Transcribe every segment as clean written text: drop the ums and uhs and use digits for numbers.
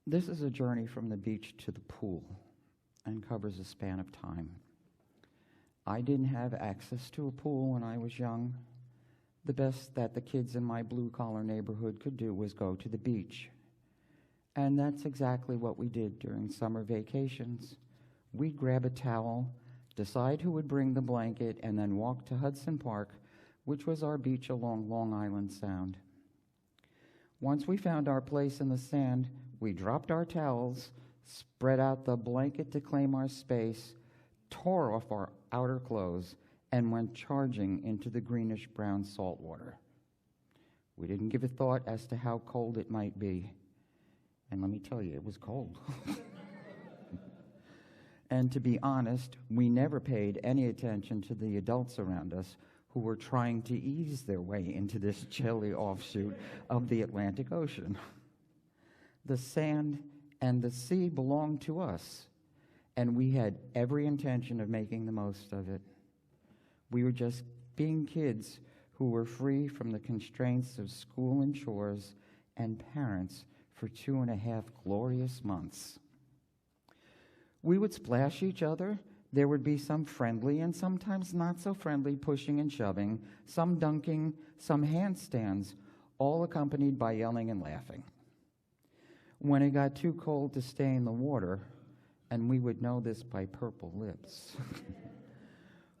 This is a journey from the beach to the pool and covers a span of time. I didn't have access to a pool when I was young. The best that the kids in my blue-collar neighborhood could do was go to the beach. And that's exactly what we did during summer vacations. We'd grab a towel, decide who would bring the blanket, and then walk to Hudson Park, which was our beach along Long Island Sound. Once we found our place in the sand, we dropped our towels, spread out the blanket to claim our space, tore off our outer clothes, and went charging into the greenish-brown salt water. We didn't give a thought as to how cold it might be. And let me tell you, it was cold. And to be honest, we never paid any attention to the adults around us who were trying to ease their way into this chilly offshoot of the Atlantic Ocean. The sand and the sea belonged to us, and we had every intention of making the most of it. We were just being kids who were free from the constraints of school and chores and parents for 2.5 glorious months. We would splash each other. There would be some friendly and sometimes not so friendly pushing and shoving, some dunking, some handstands, all accompanied by yelling and laughing. When it got too cold to stay in the water, and we would know this by purple lips,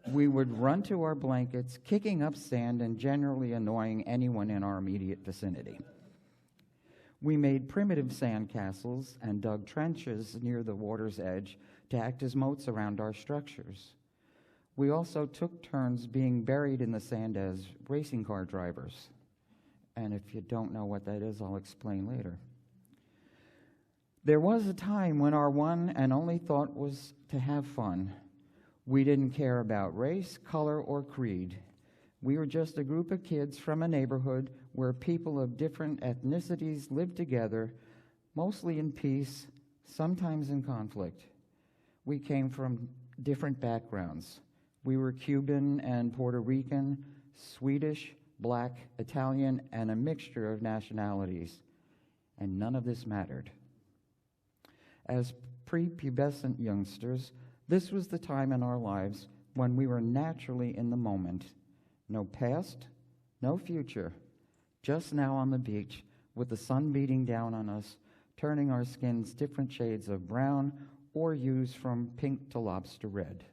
we would run to our blankets, kicking up sand and generally annoying anyone in our immediate vicinity. We made primitive sand castles and dug trenches near the water's edge to act as moats around our structures. We also took turns being buried in the sand as racing car drivers. And if you don't know what that is, I'll explain later. There was a time when our one and only thought was to have fun. We didn't care about race, color, or creed. We were just a group of kids from a neighborhood where people of different ethnicities lived together, mostly in peace, sometimes in conflict. We came from different backgrounds. We were Cuban and Puerto Rican, Swedish, black, Italian, and a mixture of nationalities. And none of this mattered. As prepubescent youngsters, this was the time in our lives when we were naturally in the moment. No past, no future, just now on the beach with the sun beating down on us, turning our skins different shades of brown or hues from pink to lobster red.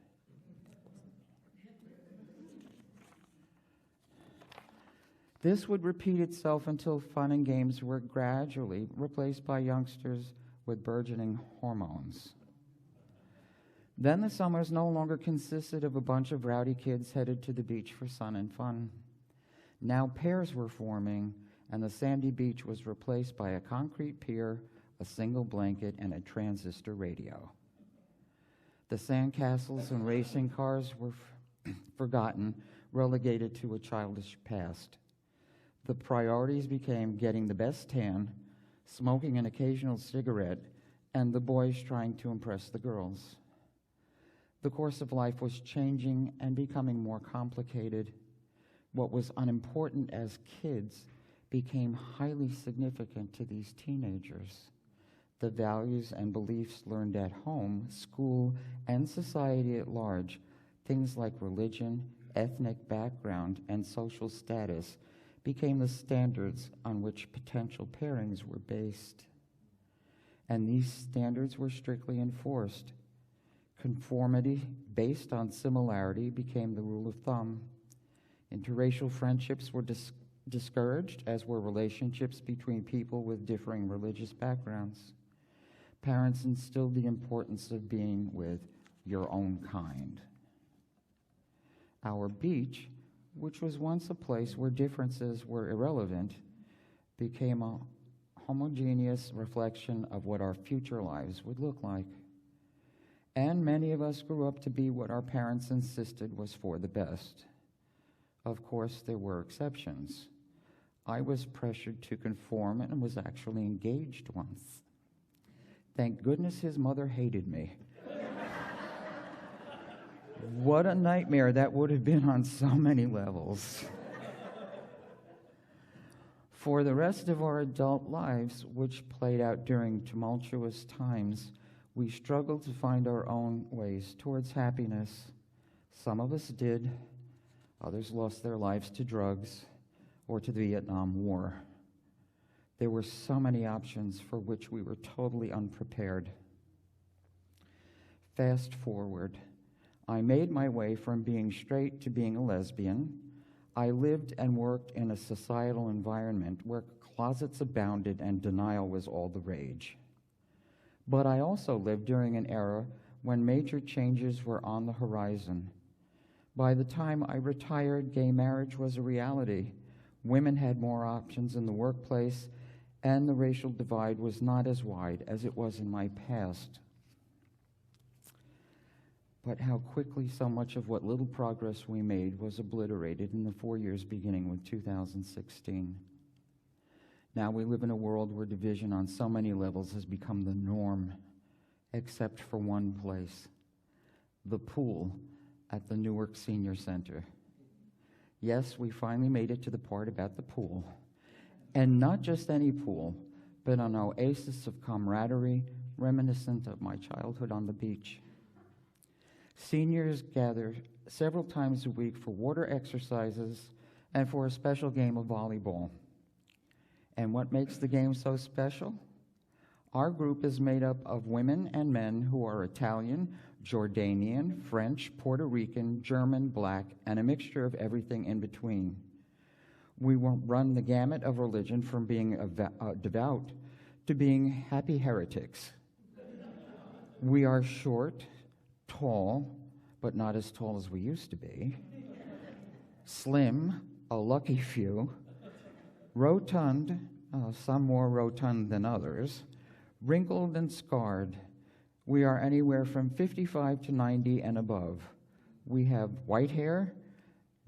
This would repeat itself until fun and games were gradually replaced by youngsters with burgeoning hormones. Then the summers no longer consisted of a bunch of rowdy kids headed to the beach for sun and fun. Now pairs were forming, and the sandy beach was replaced by a concrete pier, a single blanket, and a transistor radio. The sandcastles and racing cars were forgotten, relegated to a childish past. The priorities became getting the best tan, smoking an occasional cigarette, and the boys trying to impress the girls. The course of life was changing and becoming more complicated. What was unimportant as kids became highly significant to these teenagers. The values and beliefs learned at home, school, and society at large, things like religion, ethnic background, and social status, became the standards on which potential pairings were based. And these standards were strictly enforced. Conformity based on similarity became the rule of thumb. Interracial friendships were discouraged, as were relationships between people with differing religious backgrounds. Parents instilled the importance of being with your own kind. Our beach, which was once a place where differences were irrelevant, became a homogeneous reflection of what our future lives would look like. And many of us grew up to be what our parents insisted was for the best. Of course, there were exceptions. I was pressured to conform and was actually engaged once. Thank goodness his mother hated me. What a nightmare that would have been on so many levels. For the rest of our adult lives, which played out during tumultuous times, we struggled to find our own ways towards happiness. Some of us did. Others lost their lives to drugs or to the Vietnam War. There were so many options for which we were totally unprepared. Fast forward, I made my way from being straight to being a lesbian. I lived and worked in a societal environment where closets abounded and denial was all the rage. But I also lived during an era when major changes were on the horizon. By the time I retired, gay marriage was a reality. Women had more options in the workplace, and the racial divide was not as wide as it was in my past. But how quickly so much of what little progress we made was obliterated in the 4 years beginning with 2016. Now we live in a world where division on so many levels has become the norm, except for one place, the pool at the Newark Senior Center. Yes, we finally made it to the part about the pool. And not just any pool, but an oasis of camaraderie reminiscent of my childhood on the beach. Seniors gather several times a week for water exercises and for a special game of volleyball. And what makes the game so special? Our group is made up of women and men who are Italian, Jordanian, French, Puerto Rican, German, Black, and a mixture of everything in between. We run the gamut of religion from being devout to being happy heretics. We are short, tall, but not as tall as we used to be, slim, a lucky few, rotund, some more rotund than others, wrinkled and scarred. We are anywhere from 55 to 90 and above. We have white hair,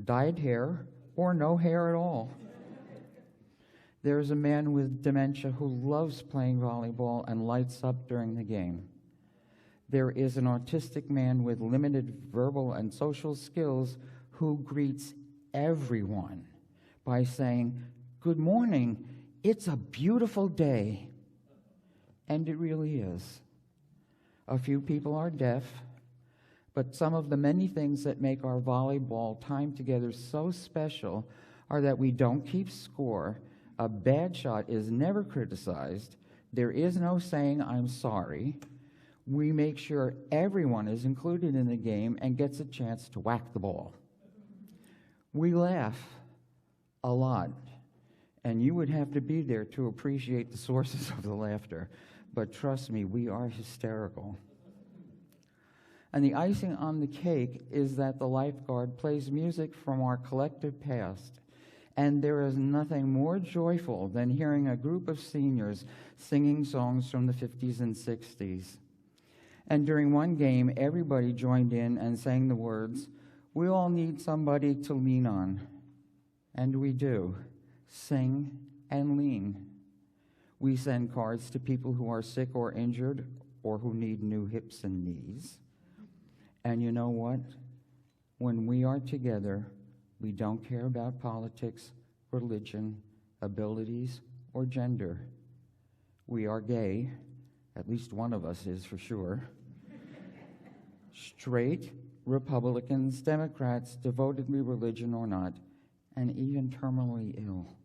dyed hair, or no hair at all. There is a man with dementia who loves playing volleyball and lights up during the game. There is an autistic man with limited verbal and social skills who greets everyone by saying, "Good morning, it's a beautiful day." And it really is. A few people are deaf, but some of the many things that make our volleyball time together so special are that we don't keep score, a bad shot is never criticized, there is no saying "I'm sorry." We make sure everyone is included in the game and gets a chance to whack the ball. We laugh a lot, and you would have to be there to appreciate the sources of the laughter. But trust me, we are hysterical. And the icing on the cake is that the lifeguard plays music from our collective past. And there is nothing more joyful than hearing a group of seniors singing songs from the 50s and 60s. And during one game, everybody joined in and sang the words, "We all need somebody to lean on." And we do. Sing and lean. We send cards to people who are sick or injured or who need new hips and knees. And you know what? When we are together, we don't care about politics, religion, abilities, or gender. We are gay. At least one of us is for sure. Straight, Republicans, Democrats, devotedly religion or not, and even terminally ill.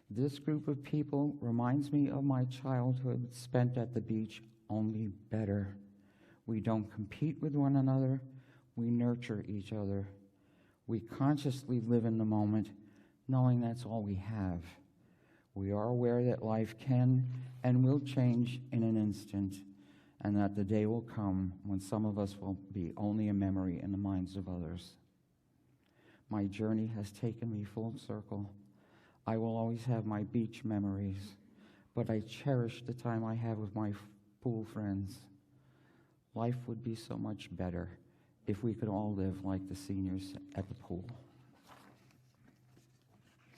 This group of people reminds me of my childhood spent at the beach, only better. We don't compete with one another, we nurture each other. We consciously live in the moment, knowing that's all we have. We are aware that life can and will change in an instant, and that the day will come when some of us will be only a memory in the minds of others. My journey has taken me full circle. I will always have my beach memories, but I cherish the time I have with my pool friends. Life would be so much better if we could all live like the seniors at the pool.